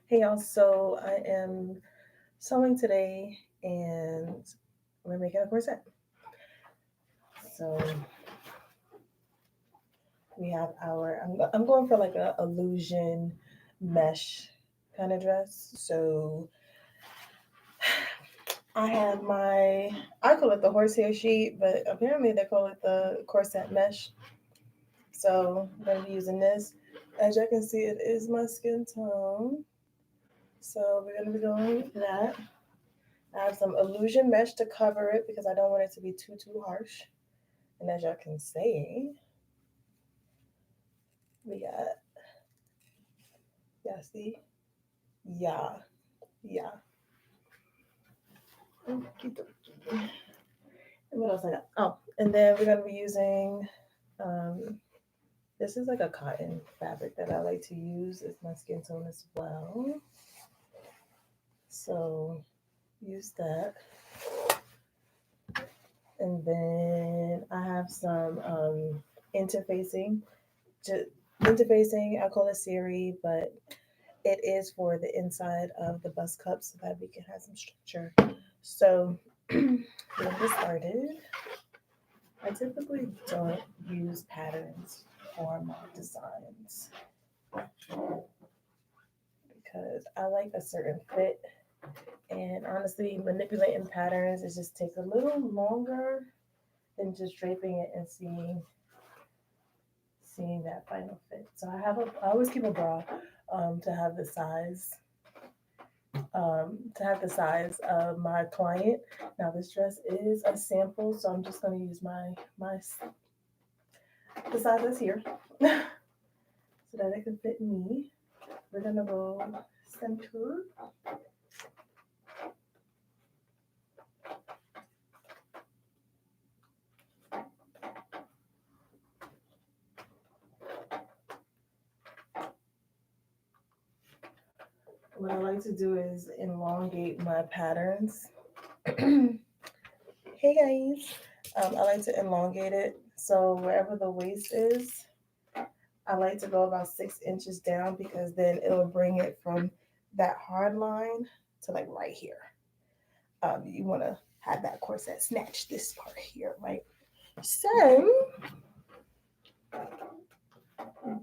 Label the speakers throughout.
Speaker 1: Hey y'all, so I am sewing today and we're making a corset. So we have I'm going for like a illusion mesh kind of dress. So I have I call it the horsehair sheet, but apparently they call it the corset mesh. So I'm going to be using this. As you can see, it is my skin tone. So we're going to be going with that. I have some illusion mesh to cover it because I don't want it to be too harsh. And as y'all can see, we got, y'all see? Yeah, yeah. Okey-dokey. And what else I got? Oh, and then we're going to be using, um, this is like a cotton fabric that I like to use. It's my skin tone as well. So use that. And then I have some interfacing. Just interfacing, I call it Siri, but it is for the inside of the bust cup so that we can have some structure. So we'll get started. I typically don't use patterns for my designs because I like a certain fit. And honestly, manipulating patterns, it just takes a little longer than just draping it and seeing that final fit. So I always keep a bra to have the size of my client. Now this dress is a sample, so I'm just going to use my the size that's here so that it can fit me. We're gonna go center. What I like to do is elongate my patterns. Hey guys, I like to elongate it so wherever the waist is, I like to go about 6 inches down because then it'll bring it from that hard line to like right here. You want to have that corset snatch this part here, right? So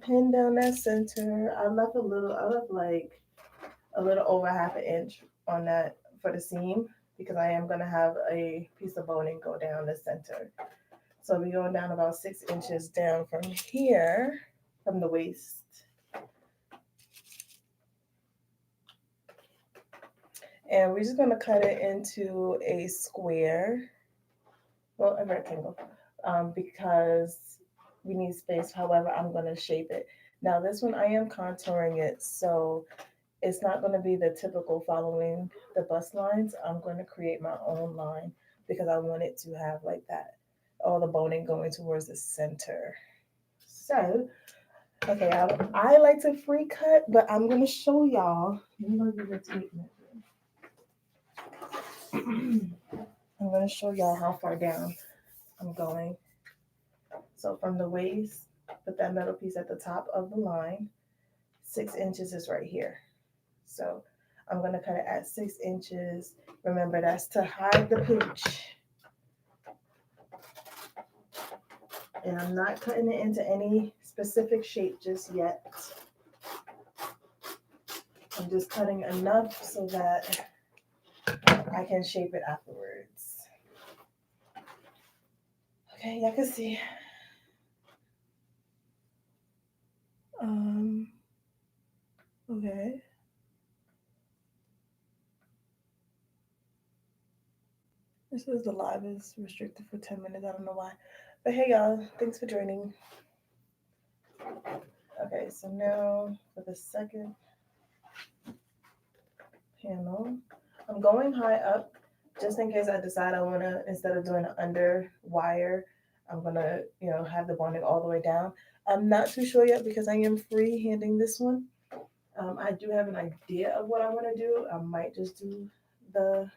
Speaker 1: pin down that center. I left like a little over half an inch on that for the seam because I am gonna have a piece of boning go down the center. So we're going down about 6 inches down from here, from the waist. And we're just gonna cut it into a square, well, a rectangle, because we need space. However, I'm gonna shape it. Now this one I am contouring it, so it's not going to be the typical following the bust lines. I'm going to create my own line because I want it to have like that, all the boning going towards the center. So, okay, I like to free cut, but I'm going to show y'all. I'm going to give it a tape measure. I'm going to show y'all how far down I'm going. So from the waist, put that metal piece at the top of the line. 6 inches is right here. So I'm going to cut it at 6 inches. Remember, that's to hide the pooch. And I'm not cutting it into any specific shape just yet. I'm just cutting enough so that I can shape it afterwards. Okay, y'all can see. Um, okay. This is the live is restricted for 10 minutes. I don't know why. But hey, y'all, thanks for joining. Okay, so now for the second panel, I'm going high up just in case I decide I want to, instead of doing an under wire, I'm going to, have the bonding all the way down. I'm not too sure yet because I am free handing this one. I do have an idea of what I want to do. I might just do the,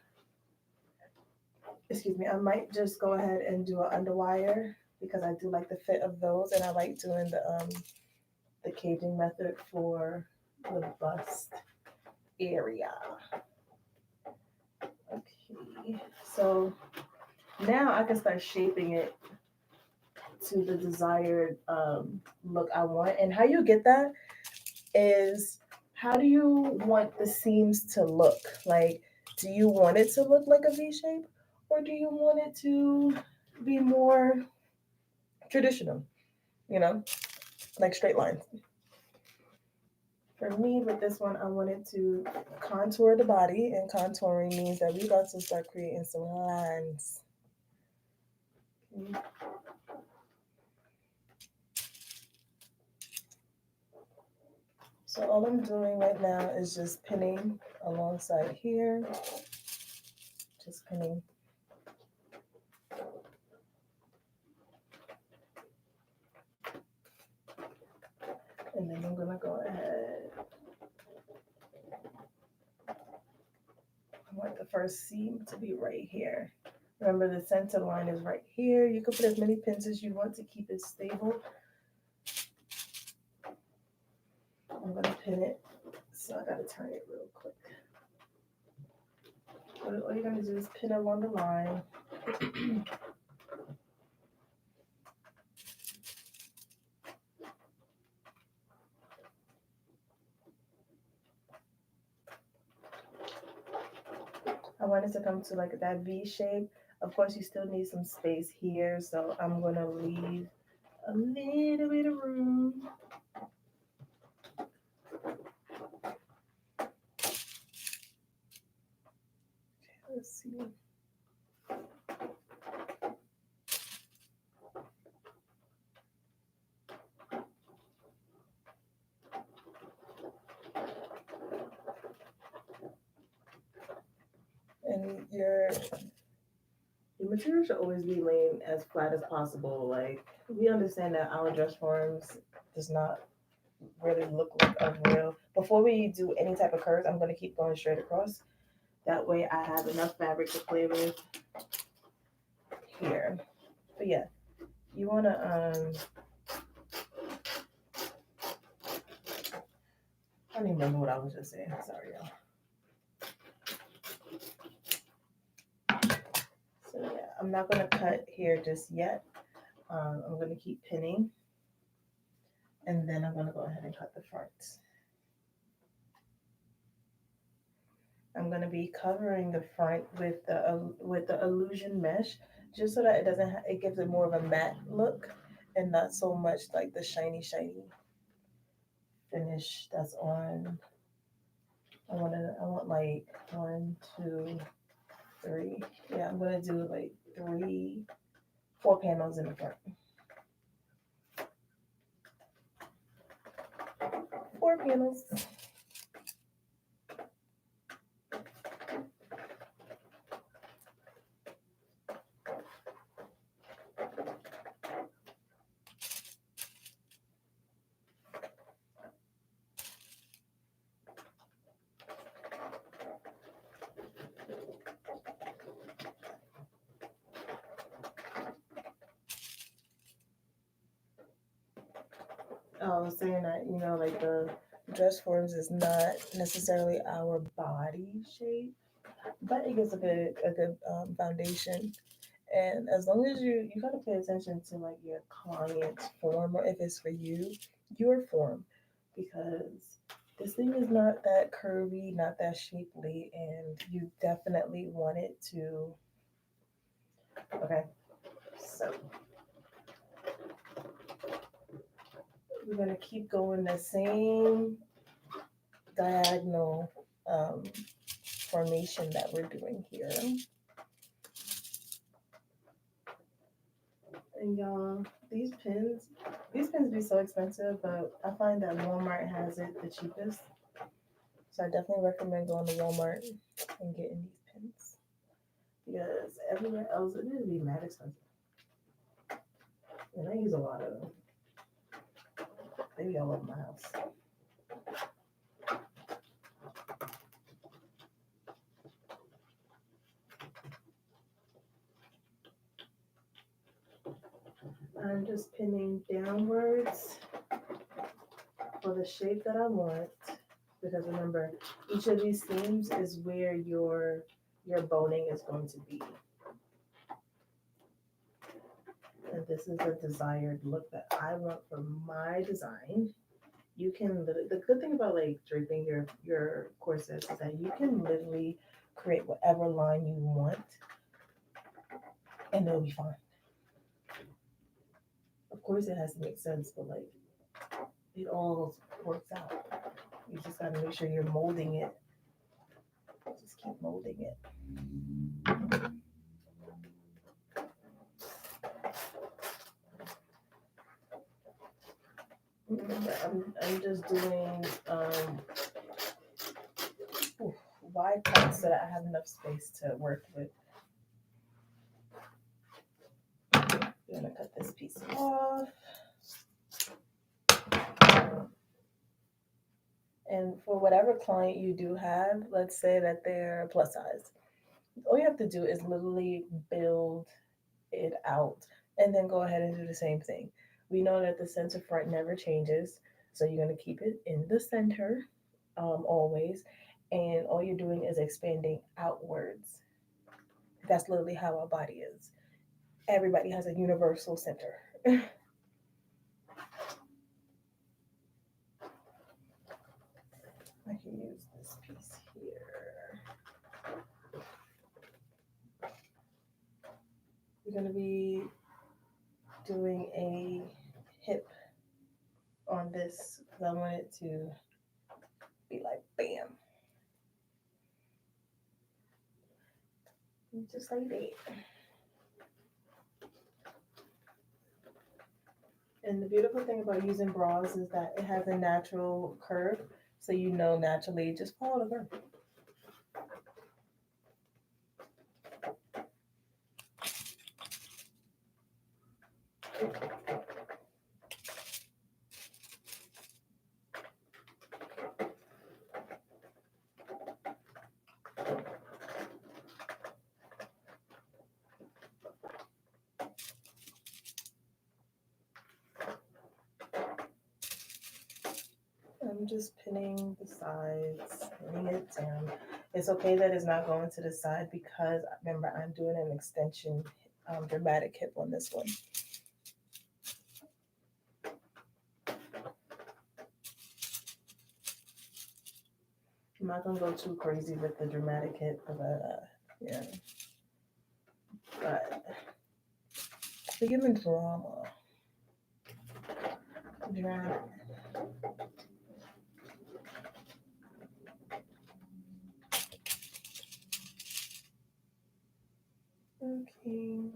Speaker 1: I might just go ahead and do an underwire because I do like the fit of those and I like doing the caging method for the bust. area. Okay, so now I can start shaping it to the desired look I want. And how you get that is, how do you want the seams to look? Like, do you want it to look like a V shape, or do you want it to be more traditional, you know, like straight lines? For me, with this one, I wanted to contour the body, and contouring means that we about to start creating some lines. Okay. So all I'm doing right now is just pinning alongside here, just pinning. And then I'm gonna go ahead. I want the first seam to be right here. Remember, the center line is right here. You can put as many pins as you want to keep it stable. I'm gonna pin it, so I gotta turn it real quick. All you're gonna do is pin along the line. I want it to come to like that V shape. Of course, you still need some space here, so I'm gonna leave a little bit of room. Let's see. And your material should always be laying as flat as possible. Like, we understand that our dress forms does not really look like a real. Before we do any type of curves, I'm gonna keep going straight across. That way I have enough fabric to play with here. But yeah, you wanna I don't even remember what I was just saying. Sorry, y'all. So yeah, I'm not gonna cut here just yet. I'm gonna keep pinning, and then I'm gonna go ahead and cut the front. I'm gonna be covering the front with the illusion mesh, just so that it doesn't. It gives it more of a matte look, and not so much like the shiny finish that's on. I want like one, two, three. Yeah, I'm gonna do like three, four panels in the front. Four panels. I was saying that, like the dress forms is not necessarily our body shape, but it gives a good foundation. And as long as you gotta pay attention to like your client's form, or if it's for you, your form, because this thing is not that curvy, not that shapely, and you definitely want it to. Okay, so we're gonna keep going the same diagonal formation that we're doing here. And y'all, these pins be so expensive, but I find that Walmart has it the cheapest. So I definitely recommend going to Walmart and getting these pins, because everywhere else it would be mad expensive. And I use a lot of them. They be all over my house. I'm just pinning downwards for the shape that I want. because remember, each of these seams is where your boning is going to be. And this is a desired look that I want for my design. You can the good thing about like draping your corsets is that you can literally create whatever line you want and it'll be fine. Of course it has to make sense, but like it all works out. You just gotta make sure you're molding it. Just keep molding it. I'm just doing wide cuts so that I have enough space to work with. I'm gonna cut this piece off. And for whatever client you do have, let's say that they're plus size, all you have to do is literally build it out and then go ahead and do the same thing. We know that the center front never changes, so you're going to keep it in the center always, and all you're doing is expanding outwards. That's literally how our body is. Everybody has a universal center. I can use this piece here. We're going to be doing a hip on this because I want it to be like bam. Just like that. And the beautiful thing about using bras is that it has a natural curve, so you know naturally just follow the curve. I'm just pinning the sides, pinning it down. It's okay that it's not going to the side because remember I'm doing an extension dramatic hip on this one. I'm not gonna go too crazy with the dramatic hip, but yeah. But we're giving drama. Drama. Okay.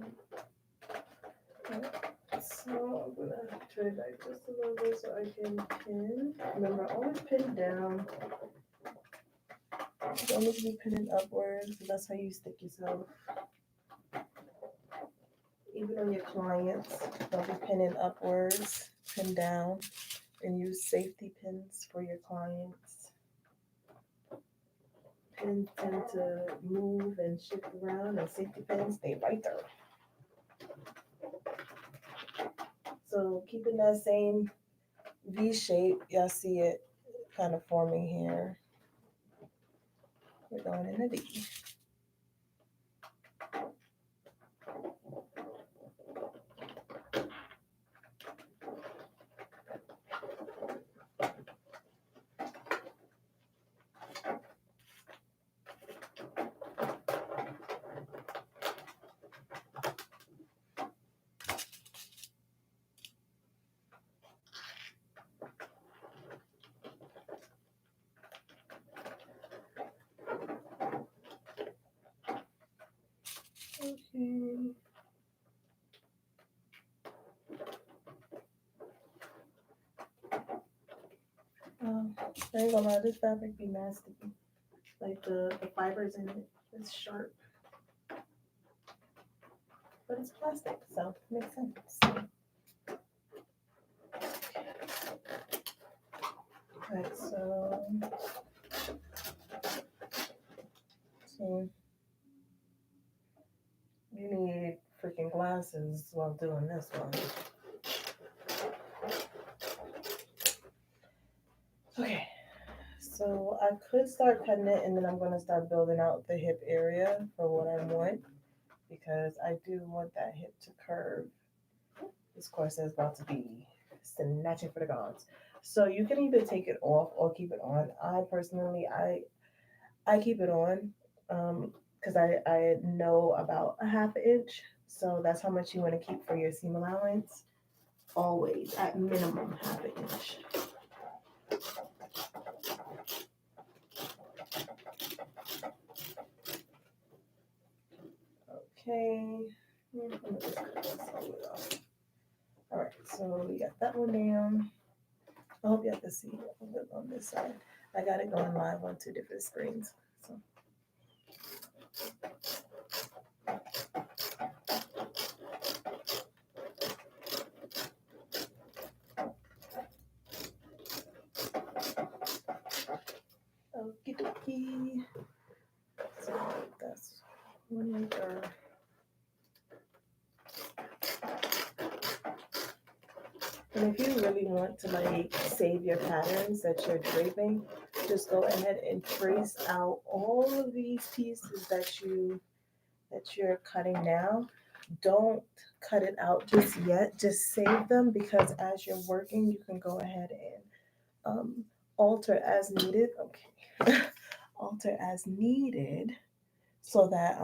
Speaker 1: So I'm gonna turn it back just a little bit so I can pin. Remember, always pin down. Don't need to be pinning upwards. That's how you stick yourself. Even on your clients, don't be pinning upwards. Pin down, and use safety pins for your clients. Pins tend to move and shift around, and safety pins stay right there. So keeping that same V shape, y'all see it kind of forming here. We're going in a V. Okay. I ain't gonna lie, this fabric be nasty. Like the fibers in it is sharp. But it's plastic, so it makes sense. Alright, so you need freaking glasses while doing this one. Okay, So I could start cutting it and then I'm going to start building out the hip area for what I want because I do want that hip to curve. This corset is about to be snatching for the gods. So you can either take it off or keep it on. I personally, I keep it on because I know about a half inch. So that's how much you want to keep for your seam allowance. Always at minimum half an inch. Okay. All right, so we got that one down. I hope you have to see it on this side. I got it going live on two different screens. So okie dokie. So that's one meter. And if you really want to like save your patterns that you're draping, just go ahead and trace out all of these pieces that you're cutting now. Don't cut it out just yet. Just save them because as you're working, you can go ahead and alter as needed. Okay, alter as needed, so that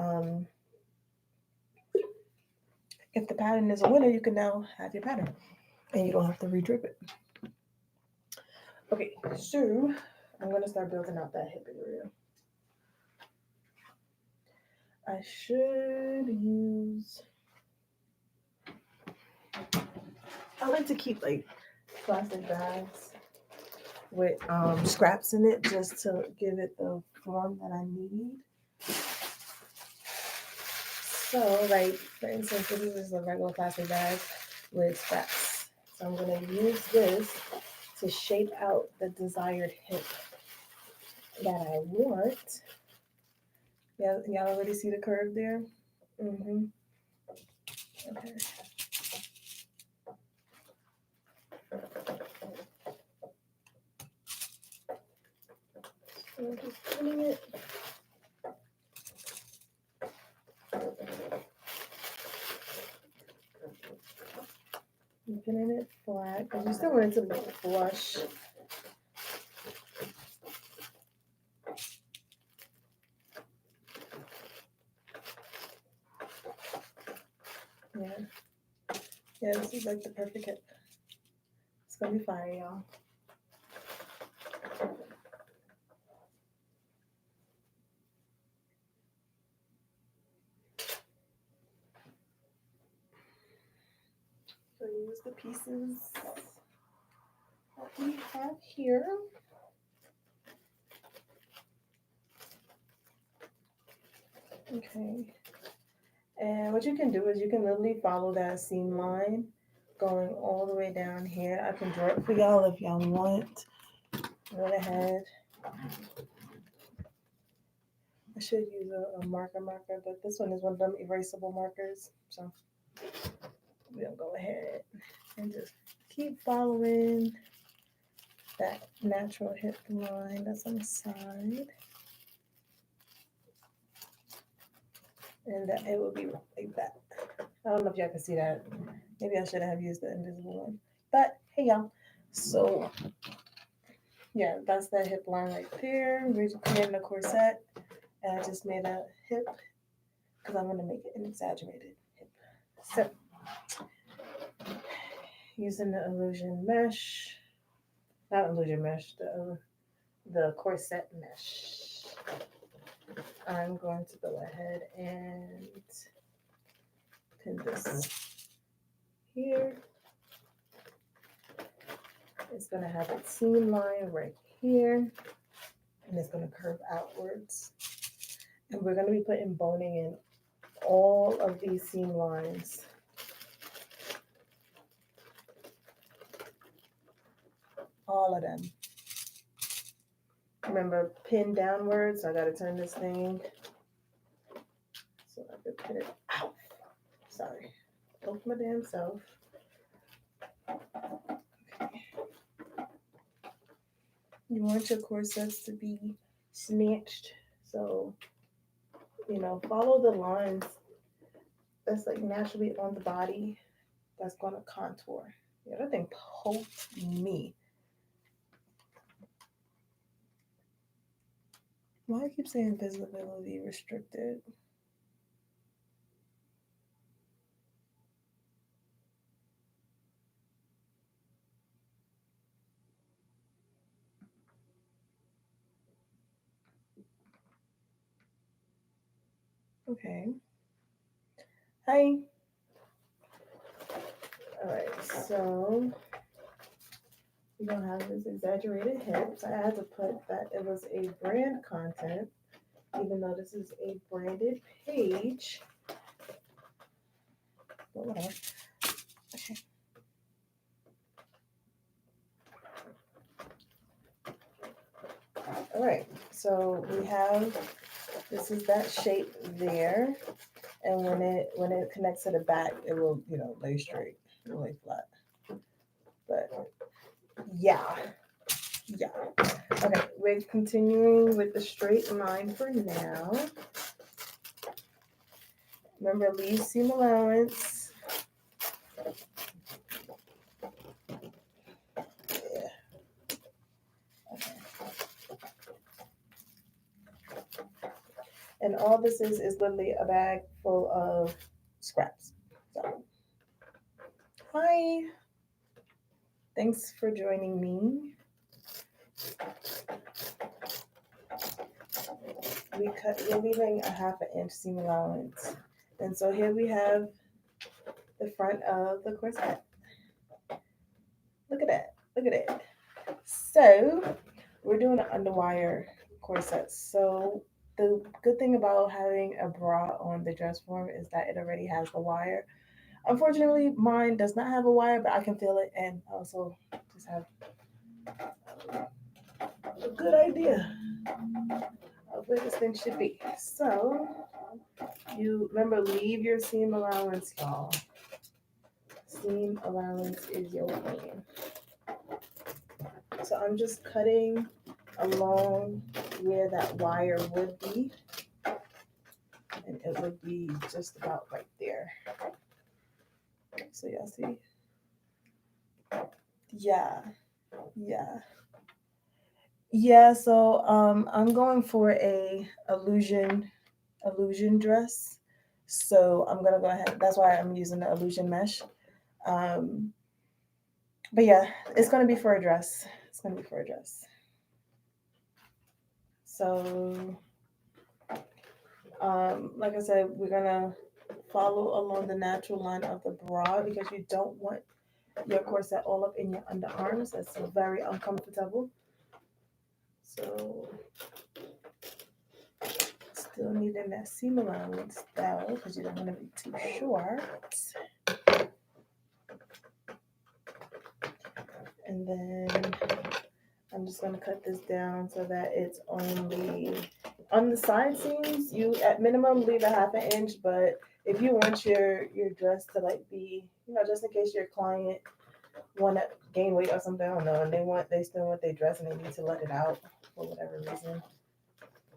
Speaker 1: if the pattern is a winner, you can now have your pattern, and you don't have to redrip it. Okay, so I'm gonna start building out that hip area. I should use. I like to keep like plastic bags with scraps in it just to give it the form that I need. So, like for instance, this is a regular plastic bag with scraps. So I'm gonna use this to shape out the desired hip that I want. Yeah, y'all already see the curve there? Mm-hmm. Okay. So I'm just putting it. I'm pinning it flat because you still want it to look flush. Yeah. Yeah, this is like the perfect hip. It's gonna be fire, y'all. So use the pieces that we have here. Okay. And what you can do is you can literally follow that seam line going all the way down here. I can draw it for y'all if y'all want. Go ahead. I should use a marker, but this one is one of them erasable markers. So we'll go ahead and just keep following that natural hip line that's on the side. And that it will be like that. I don't know if y'all can see that. Maybe I should have used the invisible one. But hey y'all. So yeah, that's that hip line right there. We're creating a corset. And I just made a hip because I'm gonna make it an exaggerated hip. So using the illusion mesh, not illusion mesh, the corset mesh. I'm going to go ahead and pin this here. It's going to have its seam line right here, and it's going to curve outwards. And we're going to be putting boning in all of these seam lines. All of them. Remember, pin downwards. So I got to turn this thing so I can pin it out. Sorry. Both my damn self. Okay. You want your corsets to be snatched. So, follow the lines that's like naturally on the body that's going to contour. The other thing poked me. Why I keep saying visibility restricted? Okay. Hi. All right. So we don't have this exaggerated hips. I had to put that it was a brand content, even though this is a branded page. But whatever. Okay. All right. So we have this is that shape there, and when it connects to the back, it will lay straight, it will lay flat. But yeah, yeah. Okay, we're continuing with the straight line for now. Remember, leave seam allowance. Yeah. Okay. And all this is literally a bag full of scraps. So, hi. Thanks for joining me. We're leaving a 1/2 inch seam allowance. And so here we have the front of the corset. Look at that. Look at it. So we're doing an underwire corset. So the good thing about having a bra on the dress form is that it already has the wire. Unfortunately, mine does not have a wire, but I can feel it and also just have a good idea of where this thing should be. So you remember, leave your seam allowance, y'all. Seam allowance is your queen. So I'm just cutting along where that wire would be, and it would be just about right there. So y'all see? Yeah, yeah. Yeah, so I'm going for a illusion dress. So I'm gonna go ahead. That's why I'm using the illusion mesh. Um, but yeah, it's gonna be for a dress. It's gonna be for a dress. So like I said, we're gonna follow along the natural line of the bra because you don't want your corset all up in your underarms. That's very uncomfortable. So still needing that seam allowance though, because you don't want to be too short. And then I'm just gonna cut this down so that it's on the side seams. You at minimum leave a 1/2 inch, but if you want your dress to like be, just in case your client want to gain weight or something, I don't know, and they still want their dress and they need to let it out for whatever reason,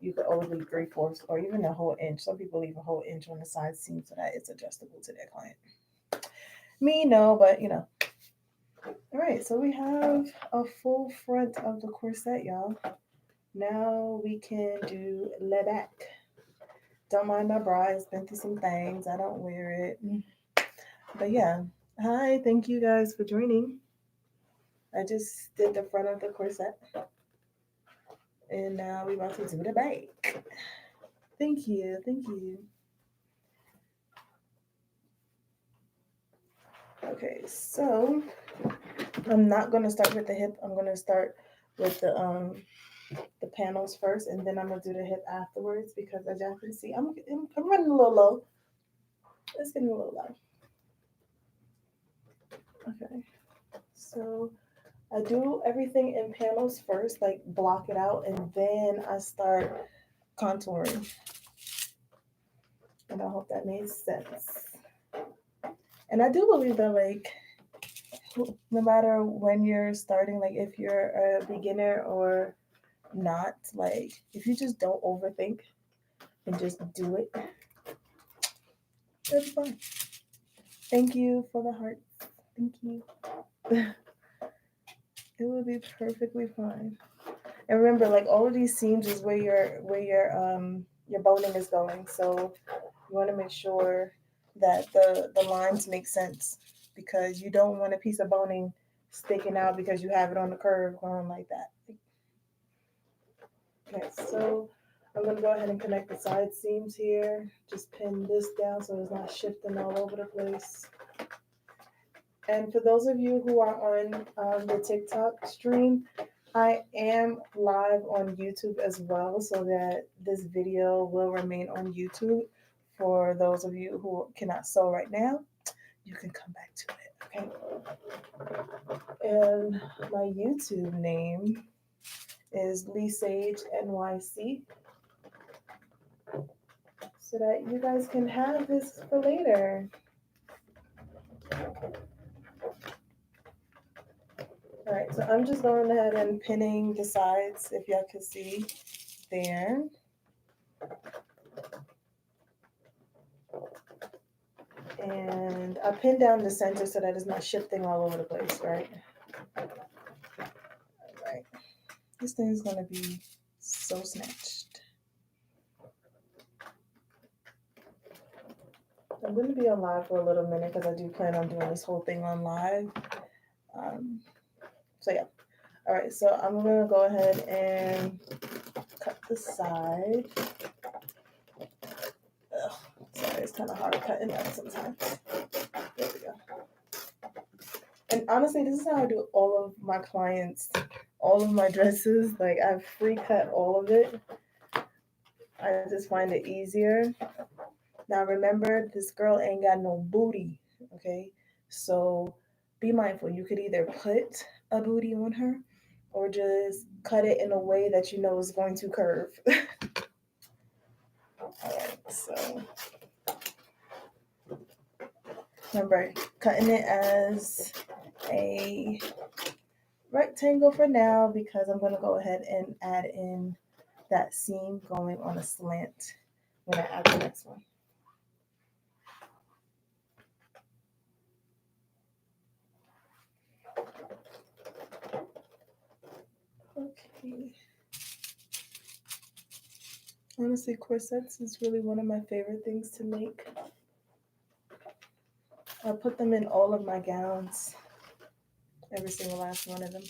Speaker 1: you could always leave 3/4 or even a whole inch. Some people leave a whole inch on the side seam so that it's adjustable to their client. Me, no, but All right, so we have a full front of the corset, y'all. Now we can do le back. Don't mind my bra, it's been through some things. I don't wear it. But yeah. Hi, thank you guys for joining. I just did the front of the corset. And now we're about to do the back. Thank you. Thank you. Okay, so I'm not gonna start with the hip. I'm gonna start with the panels first, and then I'm gonna do the hip afterwards because as y'all can see, I'm running a little low. It's getting a little low. Okay, so I do everything in panels first, like block it out, and then I start contouring. And I hope that made sense. And I do believe that like no matter when you're starting, like if you're a beginner or not, like if you just don't overthink and just do it, it's fine. Thank you for the heart. Thank you. It will be perfectly fine. And remember, like all of these seams is where your boning is going. So you want to make sure that the lines make sense because you don't want a piece of boning sticking out because you have it on the curve going like that. Okay, so I'm gonna go ahead and connect the side seams here. Just pin this down so it's not shifting all over the place. And for those of you who are on the TikTok stream, I am live on YouTube as well, so that this video will remain on YouTube. For those of you who cannot sew right now, you can come back to it, okay? And my YouTube name is Lee Sage NYC, so that you guys can have this for later. All right, so I'm just going ahead and pinning the sides, if y'all can see there. And I pinned down the center so that it's not shifting all over the place, right? All right. This thing is gonna be so snatched. I'm gonna be on live for a little minute because I do plan on doing this whole thing on live. So yeah. All right, so I'm gonna go ahead and cut the side. Ugh, sorry, it's kind of hard cutting that sometimes. There we go. And honestly, this is how I do all of my clients, all of my dresses. Like I've free cut all of it. I just find it easier. Now remember, this girl ain't got no booty, okay? So be mindful. You could either put a booty on her or just cut it in a way that you know is going to curve. All right, so remember, cutting it as a rectangle for now because I'm going to go ahead and add in that seam going on a slant when I add the next one. Okay. Honestly, corsets is really one of my favorite things to make. I put them in all of my gowns, every single last one of them.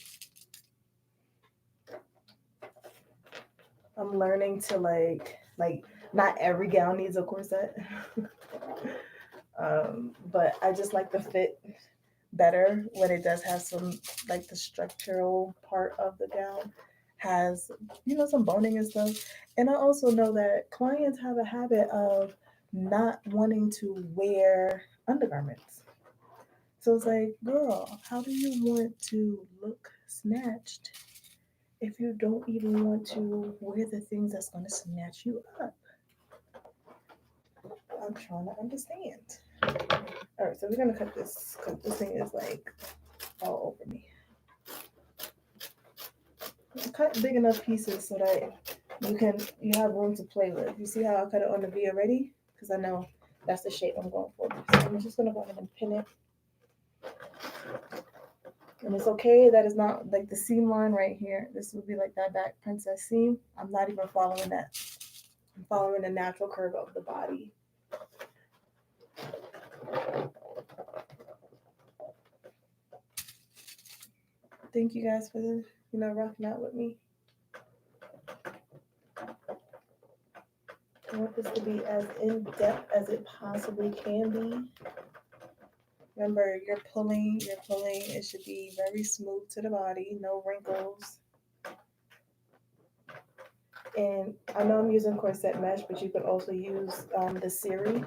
Speaker 1: I'm learning to like not every gown needs a corset, but I just like the fit better when it does have some like the structural part of the gown has some boning and stuff. And I also know that clients have a habit of not wanting to wear undergarments. So it's like, girl, how do you want to look snatched if you don't even want to wear the things that's going to snatch you up? I'm trying to understand. All right, so we're going to cut this because this thing is like all over me. Cut big enough pieces so that you have room to play with. You see how I cut it on the V already? Because I know that's the shape I'm going for. So I'm just going to go ahead and pin it. And it's okay that it's not like the seam line right here. This would be like that back princess seam. I'm not even following that. I'm following the natural curve of the body. Thank you guys for rocking out with me. I want this to be as in depth as it possibly can be. Remember, you're pulling. It should be very smooth to the body, no wrinkles. And I know I'm using corset mesh, but you could also use the Siri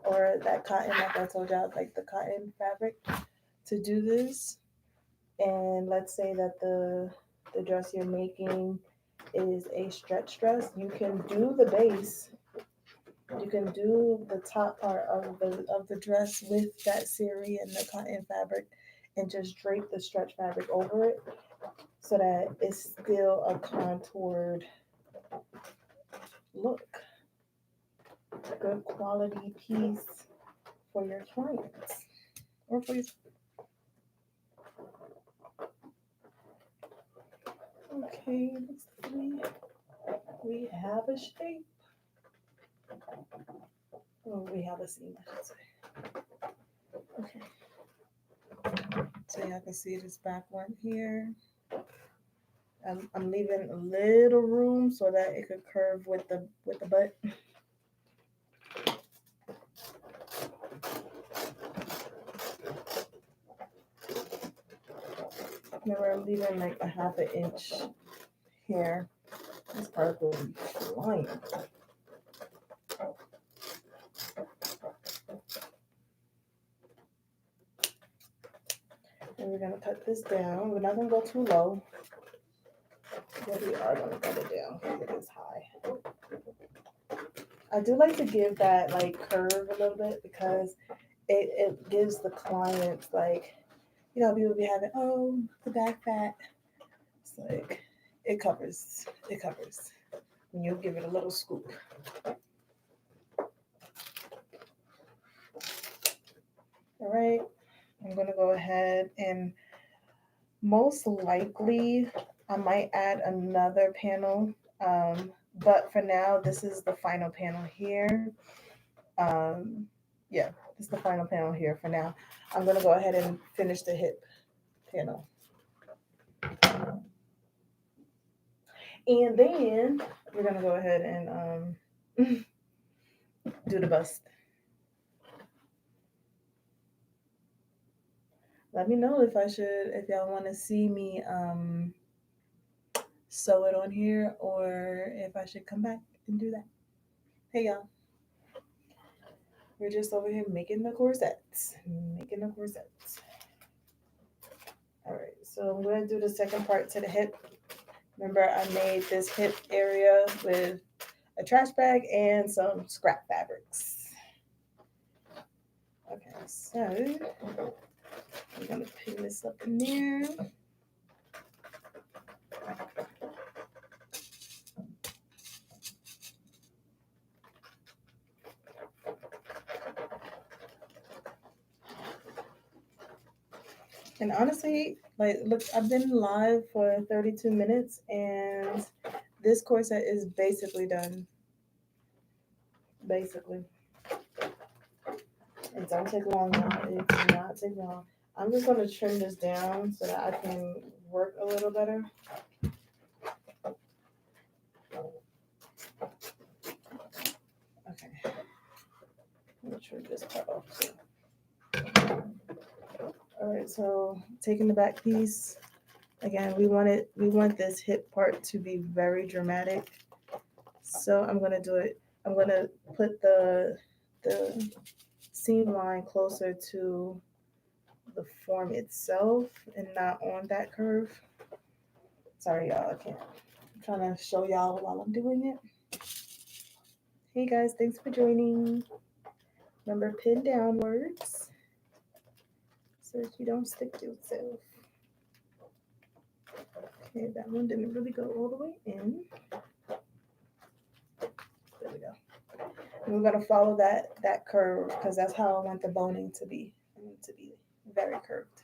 Speaker 1: or that cotton, like I told y'all, like the cotton fabric to do this. And let's say that the dress you're making is a stretch dress. You can do the base. You can do the top part of the dress with that Siri and the cotton fabric and just drape the stretch fabric over it so that it's still a contoured look. Good quality piece for your clients or for your. Okay, let's see. We have a shape. Oh, we have a seam, I should say. Okay. So y'all can see this back one here. I'm leaving a little room so that it could curve with the butt. Remember, I'm leaving like a half an inch here. This part will be flying. And we're gonna cut this down. We're not gonna go too low, but we are gonna cut it down because it is high. I do like to give that like curve a little bit because it gives the clients like, you know, people be having, oh, the back fat. It's like it covers when you give it a little scoop. All right, I'm gonna go ahead and most likely I might add another panel, but for now this is the final panel here. Yeah, this is the final panel here for now. I'm gonna go ahead and finish the hip panel. And then we're gonna go ahead and do the bust. Let me know if y'all want to see me sew it on here or if I should come back and do that. Hey y'all. We're just over here making the corsets. Making the corsets. Alright, so I'm gonna do the second part to the hip. Remember I made this hip area with a trash bag and some scrap fabrics. Okay, so I'm gonna pin this up in there. And honestly, like, look, I've been live for 32 minutes and this corset is basically done. Basically. It don't take long now. It does not take long. I'm just going to trim this down so that I can work a little better. Okay. I'm going to trim this part off too. All right, so taking the back piece. Again, we want this hip part to be very dramatic. So I'm going to do it. I'm going to put the seam line closer to the form itself and not on that curve. Sorry, y'all, I can't. I'm trying to show y'all while I'm doing it. Hey guys, thanks for joining. Remember, pin downwards so that you don't stick to yourself. Okay, that one didn't really go all the way in. There we go. And we're gonna follow that curve because that's how I want the boning to be. I want it to be very curved.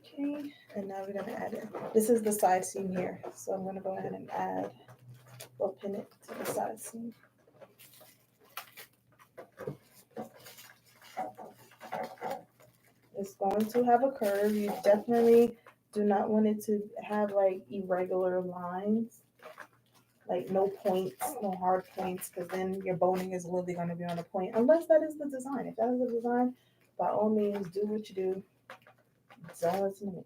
Speaker 1: Okay, and now we're gonna add it. This is the side seam here, so I'm gonna go ahead and add. We'll pin it to the side seam. It's going to have a curve. You definitely do not want it to have like irregular lines, like no points, no hard points, because then your boning is literally going to be on a point, unless that is the design. If that is the design, by all means, do what you do. Don't listen to me.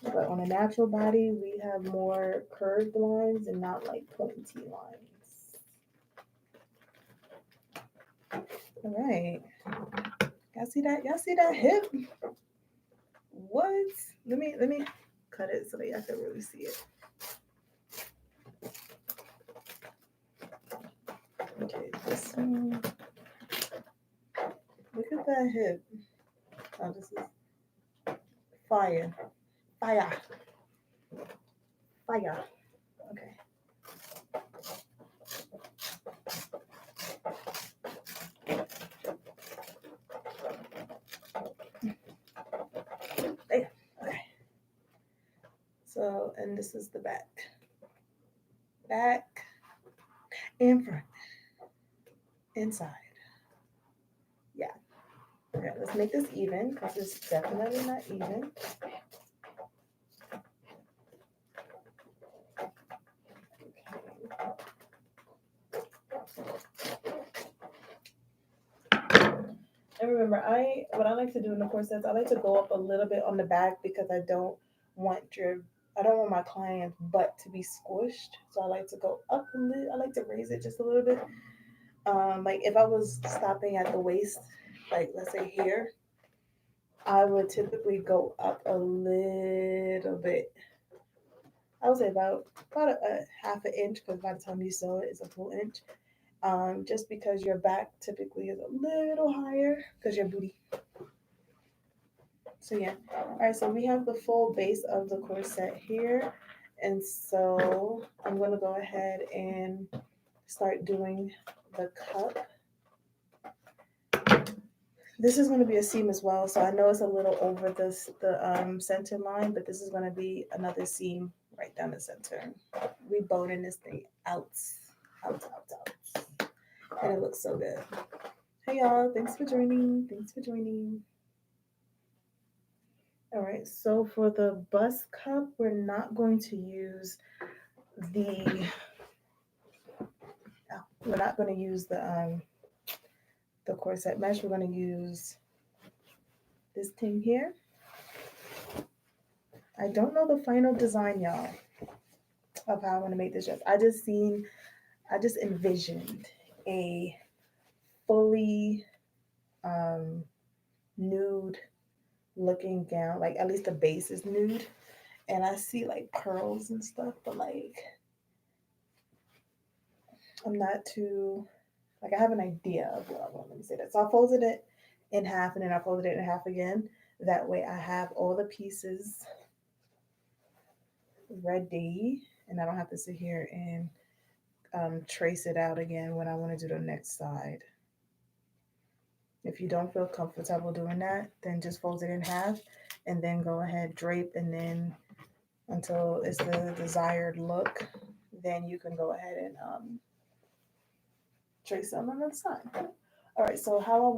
Speaker 1: But on a natural body, we have more curved lines and not like pointy lines. All right. Y'all see that? Y'all see that hip? What? Let me cut it so that y'all can really see it. This one. Look at that hip. Oh, this is fire. Fire. Fire. Okay. There. Okay. So, and this is the back. Back and front. Inside. Yeah. Okay, let's make this even because it's definitely not even. And remember, what I like to do in the corsets, I like to go up a little bit on the back because I don't want my client's butt to be squished. So I like to go up a little. I like to raise it just a little bit. Like if I was stopping at the waist, like let's say here, I would typically go up a little bit. I would say about a half an inch because by the time you sew it, it's a full inch. Just because your back typically is a little higher because your booty. So yeah. All right, so we have the full base of the corset here. And so I'm going to go ahead and start doing the cup. This is going to be a seam as well. So I know it's a little over the center line, but this is going to be another seam right down the center. We boning this thing out. And it looks so good. Hey y'all, thanks for joining. All right, so for the bust cup, we're not going to use the corset mesh. We're going to use this thing here. I don't know the final design, y'all, of how I want to make this dress. I just envisioned a fully nude looking gown, like at least the base is nude, and I see like pearls and stuff, but like I'm not too like I have an idea of what I want. Let me say that. So I folded it in half and then I folded it in half again. That way I have all the pieces ready and I don't have to sit here and trace it out again when I want to do the next side. If you don't feel comfortable doing that, then just fold it in half and then go ahead, drape, and then until it's the desired look, then you can go ahead and trace on the other side. All right, so how I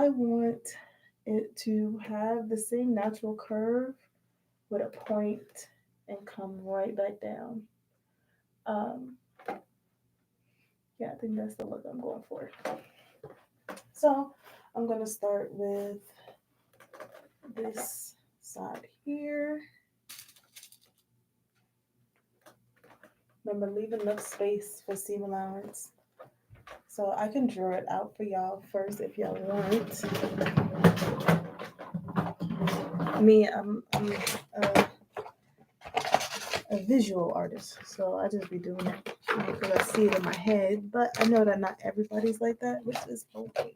Speaker 1: want it to have the same natural curve with a point and come right back down. Yeah, I think that's the look I'm going for. So I'm going to start with this side here. Remember, leave enough space for seam allowance. So I can draw it out for y'all first if y'all want. Me, I'm a visual artist, so I just be doing it because I see it in my head. But I know that not everybody's like that, which is okay.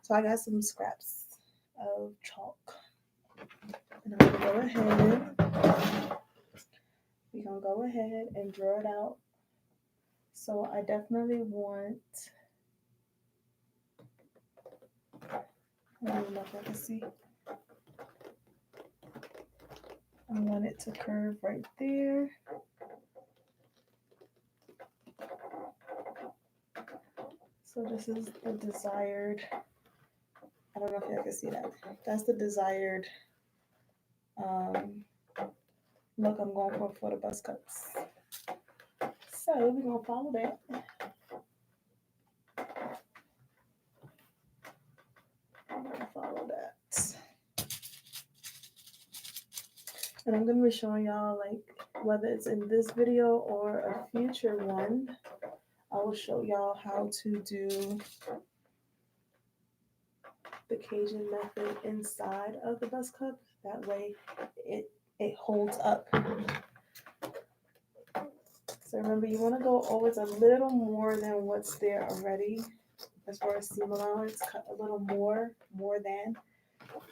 Speaker 1: So I got some scraps of chalk, and I'm gonna go ahead. We're gonna go ahead and draw it out. So I definitely want. I don't know if I can see. I want it to curve right there. So this is the desired, I don't know if you can see that. That's the desired look I'm going for the bust cuts. So we're going to follow that. And I'm going to be showing y'all, like, whether it's in this video or a future one, I will show y'all how to do the Cajun method inside of the bust cup. That way it holds up. So remember, you want to go always a little more than what's there already. As far as seam allowance, cut a little more than,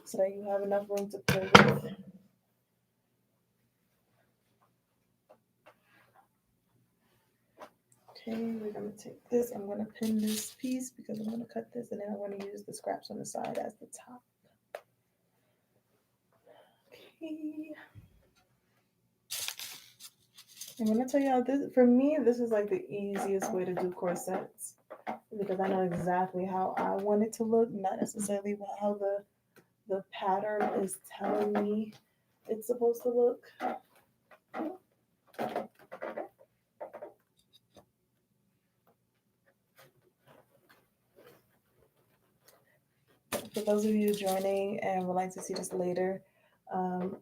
Speaker 1: so that you have enough room to play with. Okay, we're going to take this. I'm going to pin this piece because I'm going to cut this, and then I want to use the scraps on the side as the top. Okay. I'm going to tell y'all this. For me, this is like the easiest way to do corsets because I know exactly how I want it to look, not necessarily how the pattern is telling me it's supposed to look. For those of you joining and would like to see this later,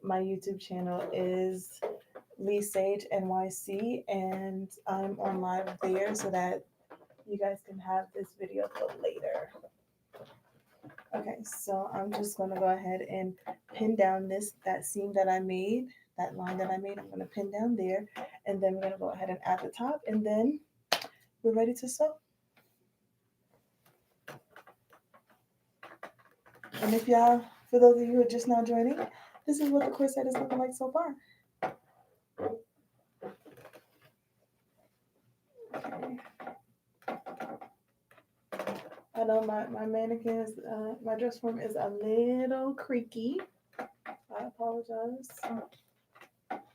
Speaker 1: my YouTube channel is Lee Sage NYC, and I'm on live there so that you guys can have this video for later. Okay, so I'm just going to go ahead and pin down that seam that I made, that line that I made. I'm going to pin down there, and then we're going to go ahead and add the top, and then we're ready to sew. And if y'all, for those of you who are just now joining, this is what the corset is looking like so far. Okay. I know my mannequin is, my dress form is a little creaky. I apologize.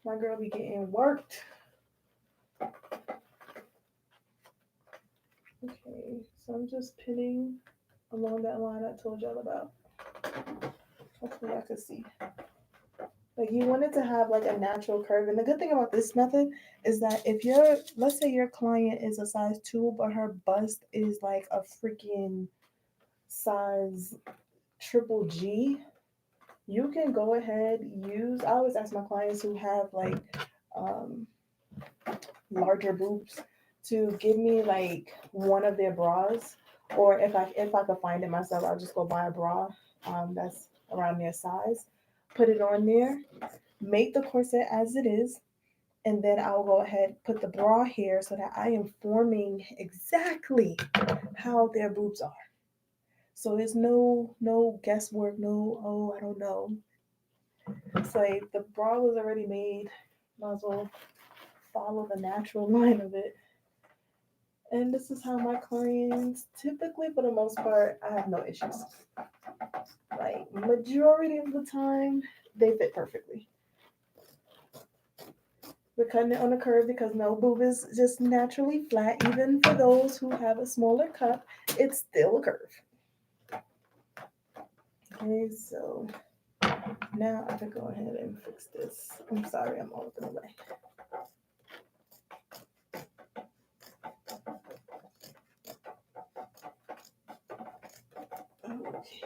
Speaker 1: My girl be getting worked. Okay, so I'm just pinning along that line I told y'all about. Hopefully I can see. Like, you want it to have like a natural curve. And the good thing about this method is that if let's say your client is a size 2, but her bust is like a freaking size triple G, you can go ahead, I always ask my clients who have like larger boobs to give me like one of their bras, or if I could find it myself, I'll just go buy a bra that's around their size, put it on there, make the corset as it is, and then I'll go ahead put the bra here so that I am forming exactly how their boobs are. So there's no guesswork, no, oh, I don't know. It's like the bra was already made. Might as well follow the natural line of it. And this is how my clients typically, for the most part, I have no issues. Like, majority of the time, they fit perfectly. We're cutting it on a curve because no boob is just naturally flat. Even for those who have a smaller cup, it's still a curve. Okay, so now I can go ahead and fix this. I'm sorry, I'm all the way.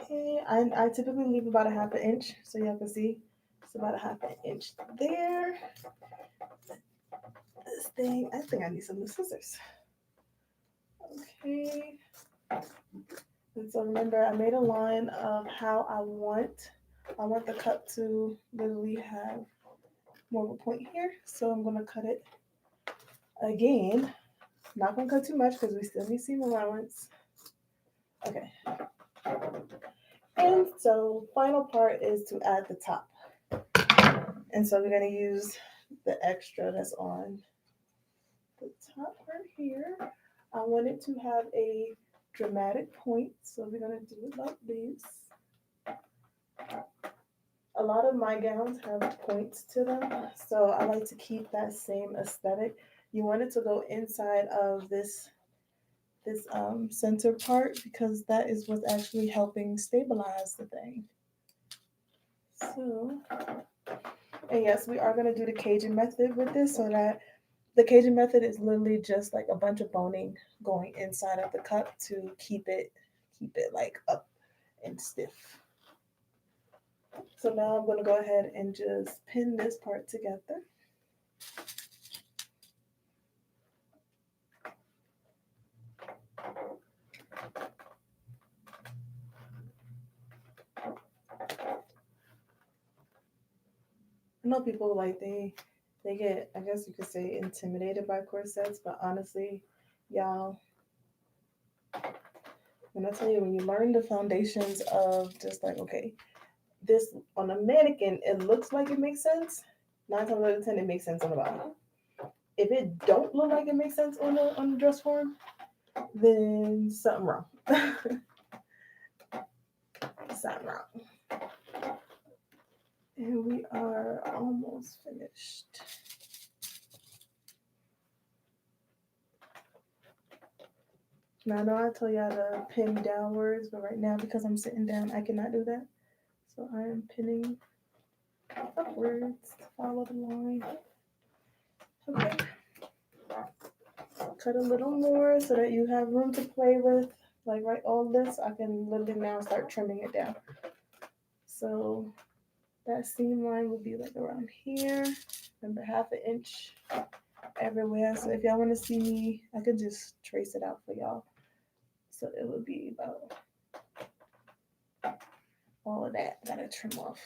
Speaker 1: Okay, I typically leave about a half an inch so y'all can see. It's about a half an inch there. This thing, I think I need some new scissors. Okay. And so remember, I made a line of how I want the cup to literally have more of a point here. So I'm going to cut it again. Not going to cut too much because we still need seam allowance. Okay. And so final part is to add the top. And so we're going to use the extra that's on the top right here. I want it to have a dramatic point. So we're going to do it like this. A lot of my gowns have points to them, so I like to keep that same aesthetic. You want it to go inside of this center part because that is what's actually helping stabilize the thing. So, and yes, we are going to do the Cajun method with this, so that the Cajun method is literally just like a bunch of boning going inside of the cup to keep it like up and stiff. So now I'm going to go ahead and just pin this part together. I know people like they They get, I guess you could say, intimidated by corsets, but honestly, y'all, when I tell you, when you learn the foundations of just like, okay, this on a mannequin, it looks like it makes sense. 9 times out of 10, it makes sense on the body. If it don't look like it makes sense on the dress form, then something wrong. Something wrong. And we are almost finished. Now I know I told y'all to pin downwards, but right now because I'm sitting down, I cannot do that. So I am pinning upwards to follow the line. Okay. Cut a little more so that you have room to play with. Like right all this, I can literally now start trimming it down. So that seam line would be like around here. Remember, 1/2 inch everywhere. So if y'all want to see me, I could just trace it out for y'all. So it would be about all of that. Gotta trim off.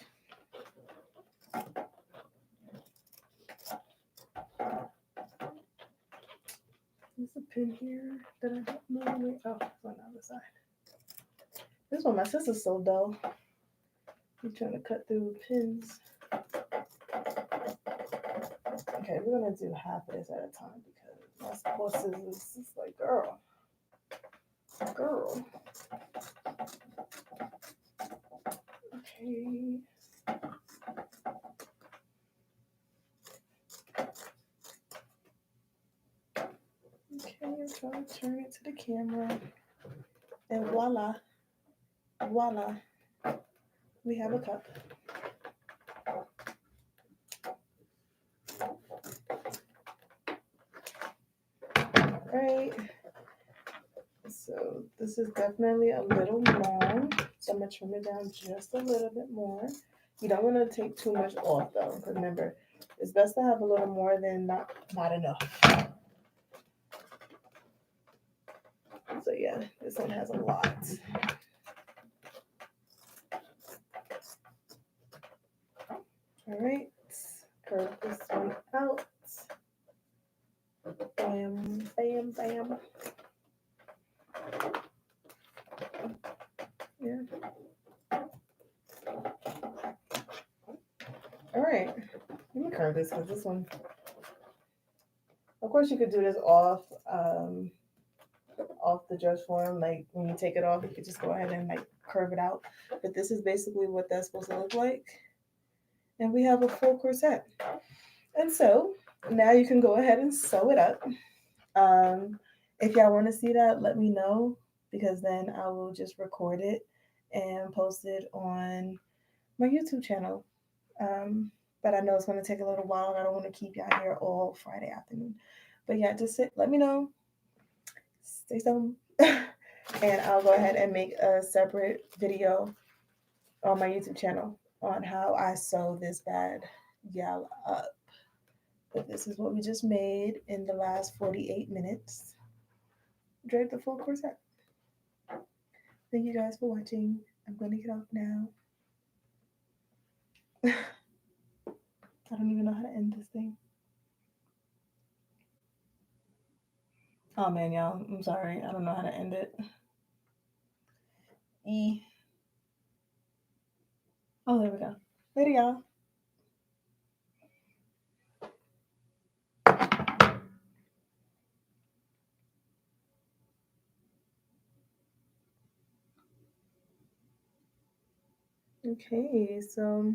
Speaker 1: There's a pin here that I don't know where. Oh, it's on the other side. This one, my sister's so dull. He's trying to cut through pins. Okay, we're gonna do 1/2 of this at a time because my poor scissors is like, girl. Okay. Okay, I'm trying to turn it to the camera. And voila. Voila. We have a cup. Alright. So this is definitely a little long. So I'm gonna trim it down just a little bit more. You don't want to take too much off though. Remember, it's best to have a little more than not enough. So yeah, this one has a lot. All right, curve this one out. Bam, bam, bam. Yeah. All right, let me curve this because this one. Of course, you could do this off the dress form. Like when you take it off, you could just go ahead and like curve it out. But this is basically what that's supposed to look like. And we have a full corset. And so now you can go ahead and sew it up. If y'all want to see that, let me know because then I will just record it and post it on my YouTube channel. But I know it's going to take a little while and I don't want to keep y'all here all Friday afternoon. But yeah, just let me know. Stay tuned. And I'll go ahead and make a separate video on my YouTube channel on how I sew this bad gal up. But this is what we just made in the last 48 minutes. Drape the full corset. Thank you guys for watching. I'm going to get off now. I don't even know how to end this thing. Oh man, y'all. I'm sorry. I don't know how to end it. Oh, there we go. Later, y'all. Okay, so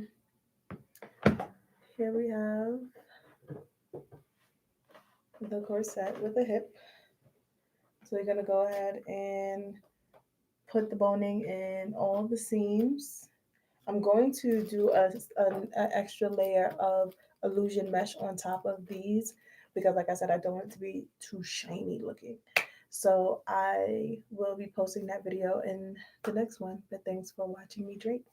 Speaker 1: here we have the corset with a hip. So we're gonna go ahead and put the boning in all the seams. I'm going to do an extra layer of illusion mesh on top of these because like I said, I don't want it to be too shiny looking. So I will be posting that video in the next one. But thanks for watching me drape.